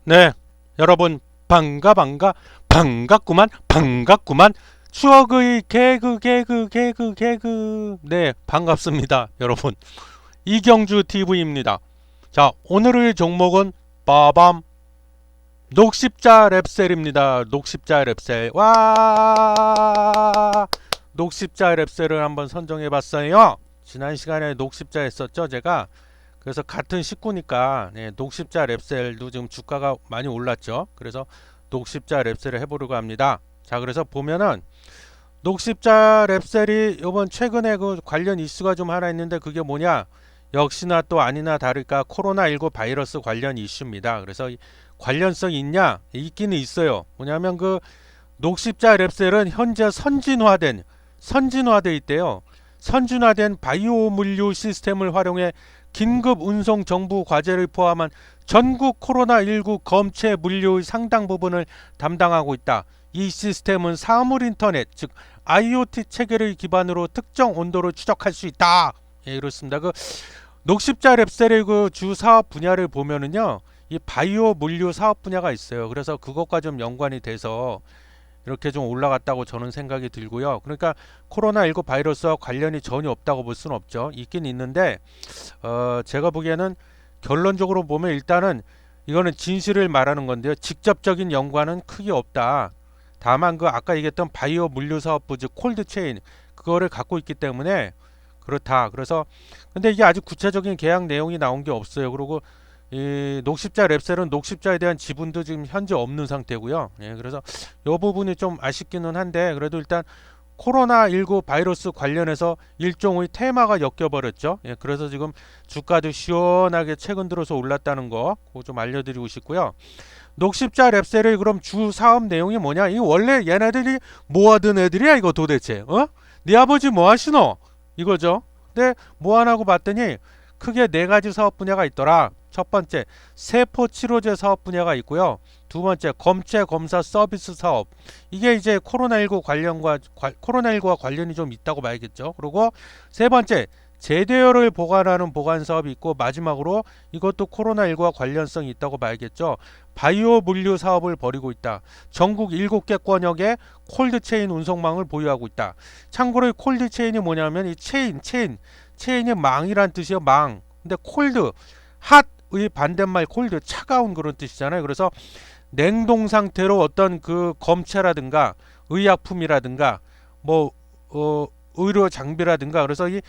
네, 여러분 반갑구만. 추억의 개그. 네, 반갑습니다, 여러분. 이경주 TV입니다. 자, 오늘의 종목은 빠밤 녹십자 랩셀입니다. 녹십자 랩셀. 와! 녹십자 랩셀을 한번 선정해 봤어요. 지난 시간에 녹십자 했었죠, 제가. 그래서 같은 식구니까 네, 녹십자 랩셀도 지금 주가가 많이 올랐죠. 그래서 녹십자 랩셀을 해보려고 합니다. 자, 그래서 보면은 녹십자 랩셀이 이번 최근에 그 관련 이슈가 좀 하나 있는데 그게 뭐냐? 역시나 또 아니나 다를까 코로나19 바이러스 관련 이슈입니다. 그래서 관련성이 있냐? 있기는 있어요. 뭐냐면 그 녹십자 랩셀은 현재 선진화돼 있대요. 선진화된 바이오 물류 시스템을 활용해 긴급 운송 정부 과제를 포함한 전국 코로나19 검체 물류의 상당 부분을 담당하고 있다. 이 시스템은 사물 인터넷, 즉 IoT 체계를 기반으로 특정 온도를 추적할 수 있다. 예, 이렇습니다. 그 녹십자 랩셀의 그 주 사업 분야를 보면은요, 이 바이오 물류 사업 분야가 있어요. 그래서 그것과 좀 연관이 돼서 이렇게 좀 올라갔다고 저는 생각이 들고요. 그러니까 코로나19 바이러스와 관련이 전혀 없다고 볼 수는 없죠. 있긴 있는데 제가 보기에는 결론적으로 보면 일단은 이거는 진실을 말하는 건데요. 직접적인 연관은 크게 없다. 다만 그 아까 얘기했던 바이오 물류 사업부 즉 콜드체인 그거를 갖고 있기 때문에 그렇다. 그래서 근데 이게 아직 구체적인 계약 내용이 나온 게 없어요. 그리고 이 녹십자 랩셀은 녹십자에 대한 지분도 지금 현재 없는 상태고요. 예, 그래서 이 부분이 좀 아쉽기는 한데 그래도 일단 코로나19 바이러스 관련해서 일종의 테마가 엮여버렸죠. 예, 그래서 지금 주가도 시원하게 최근 들어서 올랐다는 거 그거 좀 알려드리고 싶고요. 녹십자 랩셀의 그럼 주 사업 내용이 뭐냐? 이 원래 얘네들이 뭐 하던 애들이야 이거 도대체? 어? 네 아버지 뭐 하시노? 이거죠. 근데 뭐 하나고 봤더니 크게 네 가지 사업 분야가 있더라. 첫 번째 세포 치료제 사업 분야가 있고요. 두 번째 검체 검사 서비스 사업. 이게 이제 코로나19와 관련이 좀 있다고 봐야겠죠. 그리고 세 번째 제대어를 보관하는 보관 사업이 있고 마지막으로 이것도 코로나19와 관련성이 있다고 봐야겠죠. 바이오 물류 사업을 벌이고 있다. 전국 7개 권역에 콜드체인 운송망을 보유하고 있다. 참고로 이 콜드체인이 뭐냐면 이 체인이 망이란 뜻이요. 망. 근데 콜드 핫의 반대말 콜드 차가운 그런 뜻이잖아요. 그래서 냉동 상태로 어떤 그 검체라든가 의약품이라든가 뭐 의료 장비라든가 그래서 이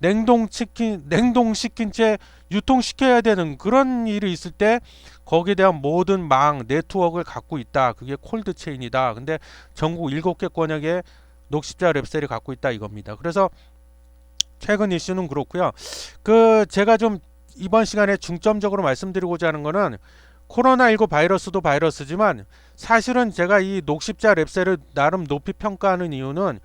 냉동시킨 채 유통시켜야 되는 그런 일이 있을 때 거기에 대한 모든 망 네트워크를 갖고 있다. 그게 콜드 체인이다. 근데 전국 7개 권역에 녹십자 랩셀이 갖고 있다 이겁니다. 그래서 최근 이슈는 그렇고요. 그 제가 좀 이번 시간에 중점적으로 말씀드리고자 하는 거는 코로나19 바이러스도 바이러스지만 사실은 제가 이 녹십자 랩셀을 나름 높이 평가하는 이유는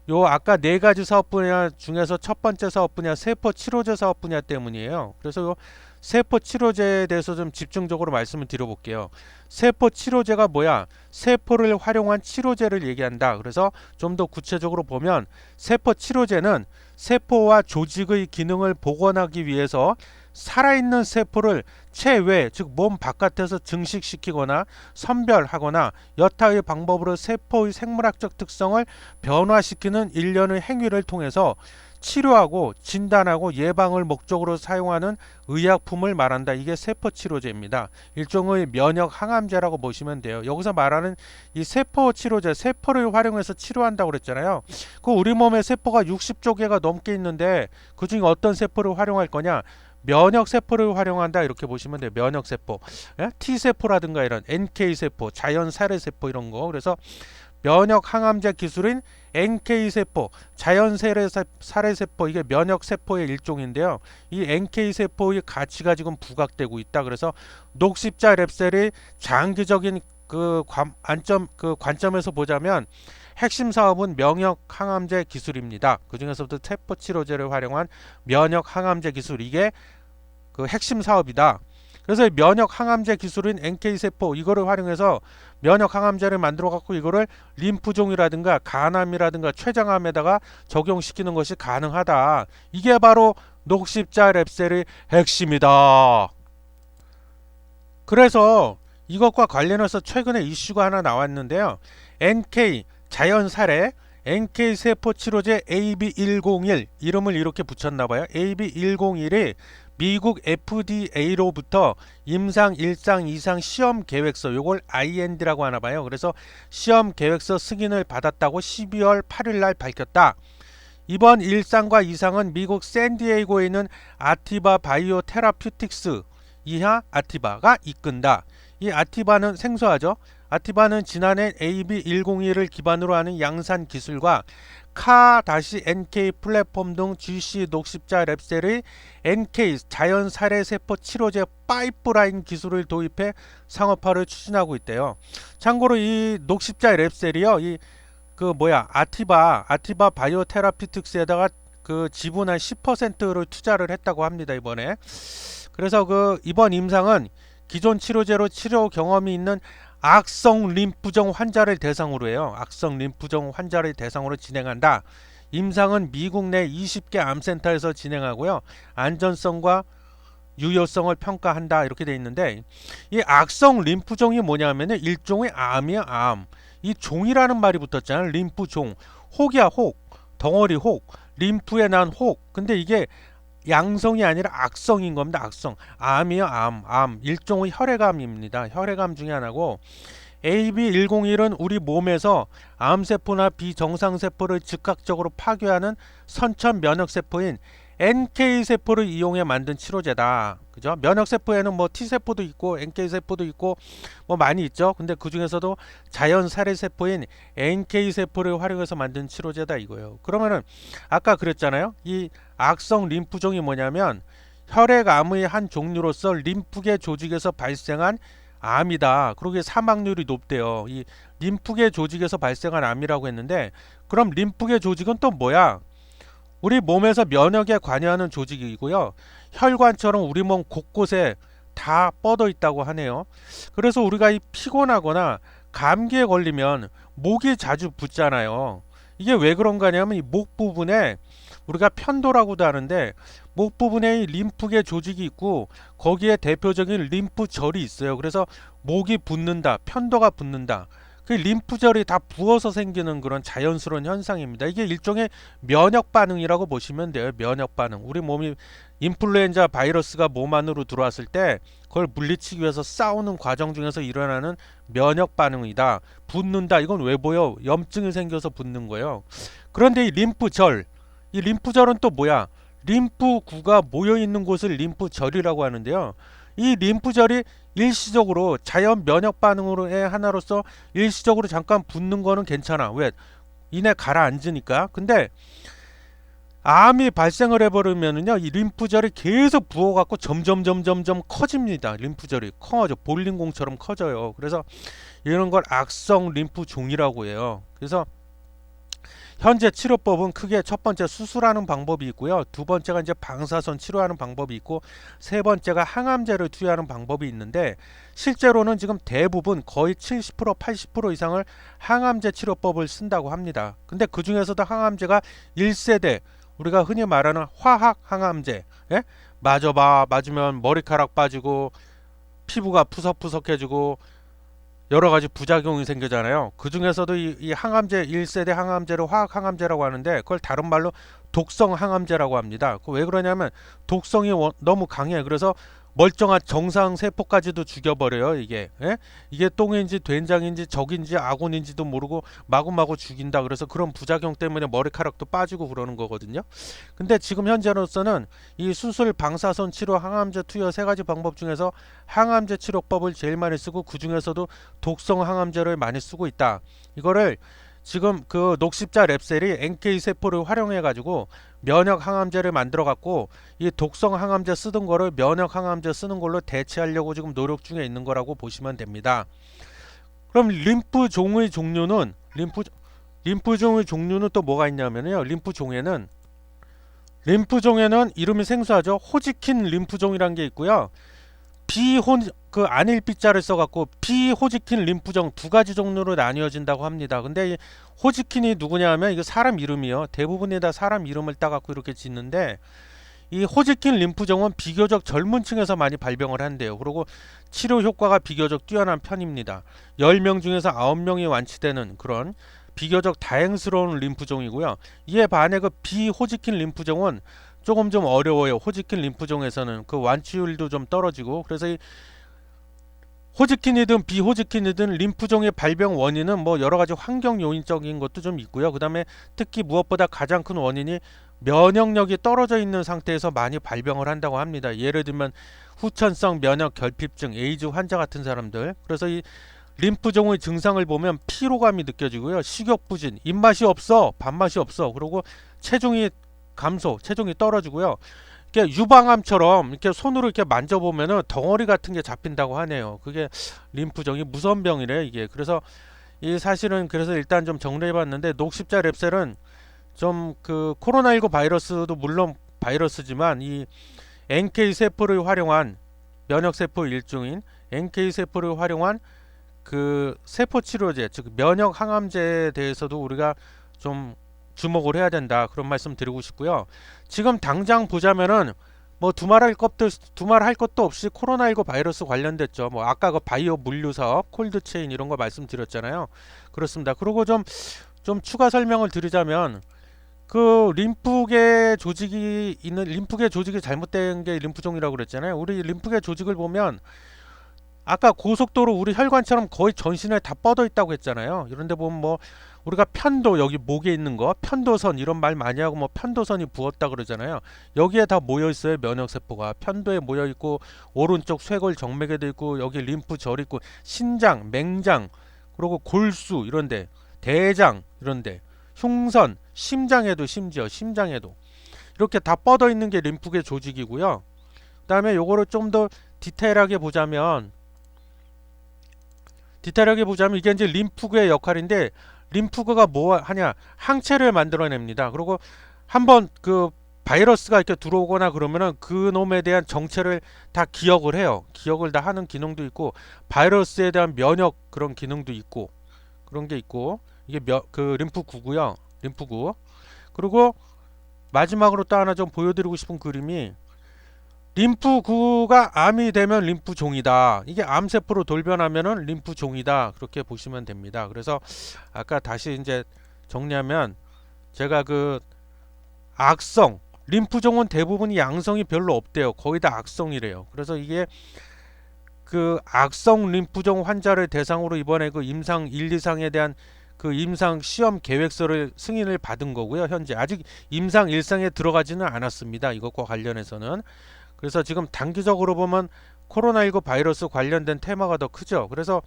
요 아까 네 가지 사업 분야 중에서 첫 번째 사업 분야 세포 치료제 사업 분야 때문이에요. 그래서 요 세포 치료제에 대해서 좀 집중적으로 말씀을 드려볼게요. 세포 치료제가 뭐야? 세포를 활용한 치료제를 얘기한다. 그래서 좀 더 구체적으로 보면 세포 치료제는 세포와 조직의 기능을 복원하기 위해서 살아있는 세포를 체외, 즉 몸 바깥에서 증식시키거나 선별하거나 여타의 방법으로 세포의 생물학적 특성을 변화시키는 일련의 행위를 통해서 치료하고 진단하고 예방을 목적으로 사용하는 의약품을 말한다. 이게 세포치료제입니다. 일종의 면역 항암제라고 보시면 돼요. 여기서 말하는 이 세포치료제, 세포를 활용해서 치료한다고 그랬잖아요. 그 우리 몸에 세포가 60조 개가 넘게 있는데 그 중에 어떤 세포를 활용할 거냐? 면역세포를 활용한다 이렇게 보시면 돼요. 면역세포 T세포라든가 이런 NK세포 자연살해세포 이런 거 그래서 면역항암제 기술인 NK세포 자연살해세포 이게 면역세포의 일종인데요. 이 NK세포의 가치가 지금 부각되고 있다. 그래서 녹십자 랩셀이 장기적인 그 관점에서 보자면 핵심 사업은 면역항암제 기술입니다. 그 중에서도 세포 치료제를 활용한 면역항암제 기술 이게 그 핵심 사업이다. 그래서 면역항암제 기술인 NK세포 이거를 활용해서 면역항암제를 만들어 갖고 이거를 림프종이라든가 간암이라든가 췌장암에다가 적용시키는 것이 가능하다. 이게 바로 녹십자 랩셀의 핵심이다. 그래서 이것과 관련해서 최근에 이슈가 하나 나왔는데요. NK 자연 살해 NK 세포 치료제 AB101 이름을 이렇게 붙였나봐요. AB101이 미국 FDA로부터 임상 1상 2상 시험 계획서 요걸 IND라고 하나봐요. 그래서 시험 계획서 승인을 받았다고 12월 8일 날 밝혔다. 이번 1상과 2상은 미국 샌디에이고에 있는 아티바 바이오 테라퓨틱스 이하 아티바가 이끈다. 이 아티바는 생소하죠. 아티바는 지난해 AB101을 기반으로 하는 양산 기술과 CAR-NK 플랫폼 등 GC 녹십자 랩셀의 NK 자연 살해 세포 치료제 파이프라인 기술을 도입해 상업화를 추진하고 있대요. 참고로 이 녹십자 랩셀이요. 아티바 바이오 테라피틱스에다가 그 지분 한 10%를 투자를 했다고 합니다, 이번에. 그래서 이번 임상은 기존 치료제로 치료 경험이 있는 악성 림프종 환자를 대상으로 해요. 악성 림프종 환자를 대상으로 진행한다. 임상은 미국 내 20개 암센터에서 진행하고요. 안전성과 유효성을 평가한다 이렇게 돼 있는데, 이 악성 림프종이 뭐냐면은 일종의 암이야, 암. 이 종이라는 말이 붙었잖아요. 림프종. 혹이야, 혹. 덩어리 혹. 림프에 난 혹. 근데 이게 양성이 아니라 악성인 겁니다. 악성. 암이요, 암. 일종의 혈액암입니다. 혈액암 중에 하나고, AB101은 우리 몸에서 암세포나 비정상세포를 즉각적으로 파괴하는 선천 면역세포인 NK세포를 이용해 만든 치료제다. 그죠? 면역세포에는 뭐 T세포도 있고 NK세포도 있고 뭐 많이 있죠. 근데 그 중에서도 자연 살해세포인 NK세포를 활용해서 만든 치료제다 이거예요. 그러면은 아까 그랬잖아요. 이 악성 림프종이 뭐냐면 혈액암의 한 종류로서 림프계 조직에서 발생한 암이다. 그러기에 사망률이 높대요. 이 림프계 조직에서 발생한 암이라고 했는데, 그럼 림프계 조직은 또 뭐야? 우리 몸에서 면역에 관여하는 조직이고요. 혈관처럼 우리 몸 곳곳에 다 뻗어 있다고 하네요. 그래서 우리가 이 피곤하거나 감기에 걸리면 목이 자주 붓잖아요. 이게 왜 그런가 하냐면 이 목 부분에 우리가 편도라고도 하는데 목 부분에 림프계 조직이 있고 거기에 대표적인 림프절이 있어요. 그래서 목이 붓는다, 편도가 붓는다. 그 림프절이 다 부어서 생기는 그런 자연스러운 현상입니다. 이게 일종의 면역 반응이라고 보시면 돼요. 면역 반응. 우리 몸이 인플루엔자 바이러스가 몸 안으로 들어왔을 때 그걸 물리치기 위해서 싸우는 과정 중에서 일어나는 면역 반응이다. 붓는다. 이건 왜 보여? 염증이 생겨서 붓는 거예요. 그런데 이 림프절은 또 뭐야? 림프구가 모여 있는 곳을 림프절이라고 하는데요. 이 림프절이 일시적으로 자연 면역 반응으로의 하나로서 일시적으로 잠깐 붓는 거는 괜찮아. 왜? 이내 가라앉으니까. 근데 암이 발생을 해버리면은요, 이 림프절이 계속 부어갖고 점점 커집니다. 림프절이 커져, 볼링공처럼 커져요. 그래서 이런 걸 악성 림프종이라고 해요. 그래서 현재 치료법은 크게 첫 번째 수술하는 방법이 있고요. 두 번째가 이제 방사선 치료하는 방법이 있고, 세 번째가 항암제를 투여하는 방법이 있는데, 실제로는 지금 대부분 거의 70% 80% 이상을 항암제 치료법을 쓴다고 합니다. 근데 그 중에서도 항암제가 1세대, 우리가 흔히 말하는 화학 항암제, 예? 맞으면 머리카락 빠지고 피부가 푸석푸석해지고 여러 가지 부작용이 생기잖아요. 그 중에서도 이 항암제 1세대 항암제를 화학 항암제라고 하는데, 그걸 다른 말로 독성 항암제라고 합니다. 왜 그러냐면 독성이 너무 강해. 그래서 멀쩡한 정상 세포까지도 죽여버려요. 이게 이게 똥인지 된장인지 적인지 아군인지도 모르고 마구마구 죽인다. 그래서 그런 부작용 때문에 머리카락도 빠지고 그러는 거거든요. 근데 지금 현재로서는 이 수술, 방사선 치료, 항암제 투여 세 가지 방법 중에서 항암제 치료법을 제일 많이 쓰고, 그 중에서도 독성 항암제를 많이 쓰고 있다. 이거를 지금 그 녹십자 랩셀이 NK 세포를 활용해 가지고 면역 항암제를 만들어 갖고 이 독성 항암제 쓰던 거를 면역 항암제 쓰는 걸로 대체하려고 지금 노력 중에 있는 거라고 보시면 됩니다. 그럼 림프종의 종류는 또 뭐가 있냐면요. 림프종에는 이름이 생소하죠. 호지킨 림프종이란 게 있고요. 안일비자를 써갖고 비호지킨 림프종 두 가지 종류로 나뉘어진다고 합니다. 근데 이 호지킨이 누구냐 하면 이거 사람 이름이요. 대부분이 다 사람 이름을 따갖고 이렇게 짓는데, 이 호지킨 림프종은 비교적 젊은 층에서 많이 발병을 한대요. 그리고 치료 효과가 비교적 뛰어난 편입니다. 10명 중에서 9명이 완치되는 그런 비교적 다행스러운 림프종이고요. 이에 반해 그 비호지킨 림프종은 조금 좀 어려워요. 호지킨 림프종에서는 그 완치율도 좀 떨어지고, 그래서 이 호지킨이든 비호지킨이든 림프종의 발병 원인은 뭐 여러 가지 환경 요인적인 것도 좀 있고요. 그다음에 특히 무엇보다 가장 큰 원인이 면역력이 떨어져 있는 상태에서 많이 발병을 한다고 합니다. 예를 들면 후천성 면역 결핍증, 에이즈 환자 같은 사람들. 그래서 이 림프종의 증상을 보면 피로감이 느껴지고요. 식욕 부진, 입맛이 없어, 밥맛이 없어. 그리고 체중이 감소, 체중이 떨어지고요. 이렇게 유방암처럼 이렇게 손으로 이렇게 만져보면은 덩어리 같은 게 잡힌다고 하네요. 그게 림프종이 무서운 병이래 이게. 그래서 이 사실은 그래서 일단 좀 정리해봤는데, 녹십자 랩셀은 좀 그 코로나19 바이러스도 물론 바이러스지만 이 NK 세포를 활용한 면역 세포 일종인 NK 세포를 활용한 그 세포 치료제, 즉 면역 항암제에 대해서도 우리가 좀 주목을 해야 된다, 그런 말씀 드리고 싶고요. 지금 당장 보자면은 뭐 두말할 것도 없이 코로나19 바이러스 관련됐죠. 뭐 아까 그 바이오 물류 사업, 콜드체인 이런 거 말씀드렸잖아요. 그렇습니다. 그리고 좀 추가 설명을 드리자면, 그 림프계 조직이 있는, 림프계 조직이 잘못된 게 림프종이라고 그랬잖아요. 우리 림프계 조직을 보면 아까 고속도로 우리 혈관처럼 거의 전신에 다 뻗어 있다고 했잖아요. 이런데 보면 뭐 우리가 편도, 여기 목에 있는 거 편도선 이런 말 많이 하고 뭐 편도선이 부었다 그러잖아요. 여기에 다 모여 있어요. 면역 세포가 편도에 모여 있고, 오른쪽 쇄골 정맥에도 있고, 여기 림프절 있고, 신장, 맹장, 그리고 골수 이런데, 대장 이런데, 흉선, 심장에도, 심지어 심장에도 이렇게 다 뻗어 있는 게 림프계 조직이고요. 그다음에 요거를 좀 더 디테일하게 보자면 이게 이제 림프구의 역할인데, 림프구가 뭐 하냐, 항체를 만들어냅니다. 그리고 한번 그 바이러스가 이렇게 들어오거나 그러면은 그 놈에 대한 정체를 다 기억을 해요. 기억을 다 하는 기능도 있고, 바이러스에 대한 면역 그런 기능도 있고, 그런 게 있고, 이게 그 림프구고요. 림프구. 그리고 마지막으로 또 하나 좀 보여드리고 싶은 그림이, 림프구가 암이 되면 림프종이다. 이게 암세포로 돌변하면은 림프종이다. 그렇게 보시면 됩니다. 그래서 아까 다시 이제 정리하면, 제가 그 악성, 림프종은 대부분이 양성이 별로 없대요. 거의 다 악성이래요. 그래서 이게 그 악성 림프종 환자를 대상으로 이번에 그 임상 1, 2상에 대한 그 임상 시험 계획서를 승인을 받은 거고요. 현재 아직 임상 1상에 들어가지는 않았습니다. 이것과 관련해서는. 그래서 지금 단기적으로 보면 코로나19 바이러스 관련된 테마가 더 크죠. 그래서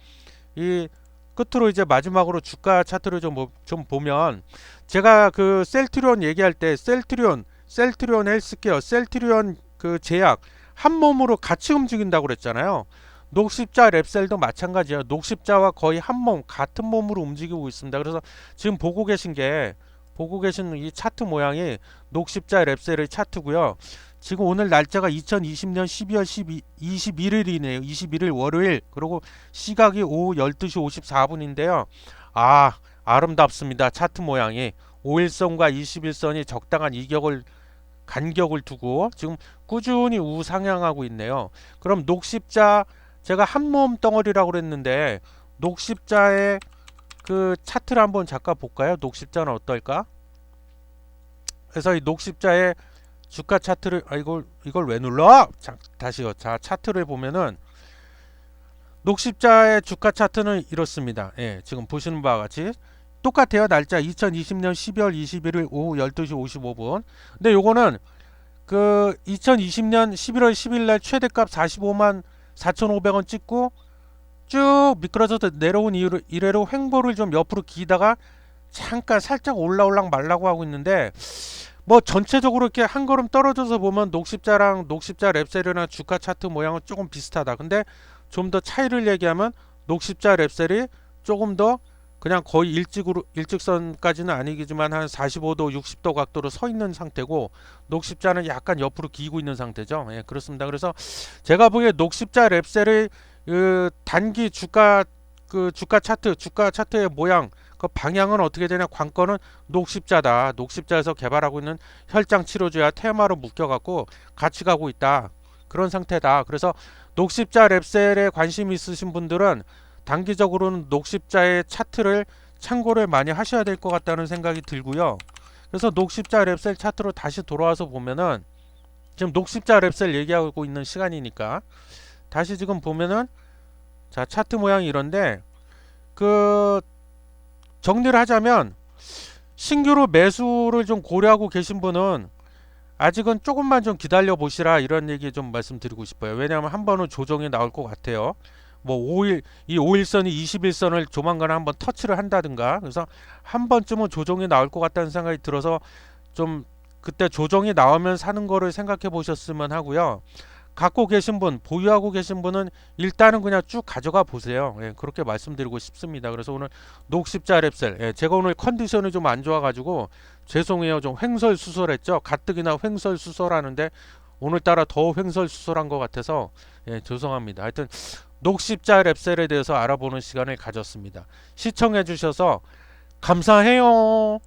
이 끝으로 이제 마지막으로 주가 차트를 좀 보면, 제가 그 셀트리온 얘기할 때 셀트리온 헬스케어, 셀트리온 그 제약 한 몸으로 같이 움직인다고 그랬잖아요. 녹십자 랩셀도 마찬가지예요. 녹십자와 거의 한 몸, 같은 몸으로 움직이고 있습니다. 그래서 지금 보고 계신 이 차트 모양이 녹십자 랩셀의 차트고요. 지금 오늘 날짜가 2020년 12월 21일이네요. 21일 월요일. 그리고 시각이 오후 12시 54분인데요. 아, 아름답습니다. 차트 모양이. 5일선과 21선이 적당한 간격을 두고 지금 꾸준히 우상향하고 있네요. 그럼 녹십자, 제가 한 몸 덩어리라고 그랬는데, 녹십자의 그 차트를 한번 잠깐 볼까요? 녹십자는 어떨까? 그래서 이 녹십자의 주가 차트를, 이걸 왜 눌러? 자, 다시요. 자, 차트를 보면은 녹십자의 주가 차트는 이렇습니다. 예, 지금 보시는 바와 같이 똑같아요. 날짜 2020년 12월 21일 오후 12시 55분. 근데 요거는 그 2020년 11월 10일 날 최대값 45만 4,500원 찍고 쭉 미끄러져서 내려온 이래로 횡보를 좀 옆으로 기다가 잠깐 살짝 올라올랑 말라고 하고 있는데, 뭐 전체적으로 이렇게 한 걸음 떨어져서 보면 녹십자랑 녹십자 랩셀이나 주가 차트 모양은 조금 비슷하다. 근데 좀 더 차이를 얘기하면 녹십자 랩셀이 조금 더 그냥 거의 일직선까지는 아니지만 한 45도 60도 각도로 서 있는 상태고, 녹십자는 약간 옆으로 기고 있는 상태죠. 예, 그렇습니다. 그래서 제가 보기에 녹십자 랩셀의 그 단기 주가 차트의 모양, 그 방향은 어떻게 되냐? 관건은 녹십자다. 녹십자에서 개발하고 있는 혈장 치료제와 테마로 묶여갖고 같이 가고 있다. 그런 상태다. 그래서 녹십자 랩셀에 관심 있으신 분들은 단기적으로는 녹십자의 차트를 참고를 많이 하셔야 될 것 같다는 생각이 들고요. 그래서 녹십자 랩셀 차트로 다시 돌아와서 보면은 지금 녹십자 랩셀 얘기하고 있는 시간이니까 다시 지금 보면은 자 차트 모양이 이런데 그 정리를 하자면 신규로 매수를 좀 고려하고 계신 분은 아직은 조금만 좀 기다려 보시라 이런 얘기 좀 말씀드리고 싶어요. 왜냐하면 한 번은 조정이 나올 것 같아요. 뭐 5일 이 5일선이 21선을 조만간에 한번 터치를 한다든가 그래서 한 번쯤은 조정이 나올 것 같다는 생각이 들어서 좀 그때 조정이 나오면 사는 거를 생각해 보셨으면 하고요. 갖고 계신 분, 보유하고 계신 분은 일단은 그냥 쭉 가져가 보세요. 예, 그렇게 말씀드리고 싶습니다. 그래서 오늘 녹십자 랩셀, 예, 제가 오늘 컨디션이 좀 안 좋아가지고 죄송해요. 좀 횡설수설했죠. 가뜩이나 횡설수설하는데 오늘따라 더 횡설수설한 것 같아서 예, 죄송합니다. 하여튼 녹십자 랩셀에 대해서 알아보는 시간을 가졌습니다. 시청해 주셔서 감사해요.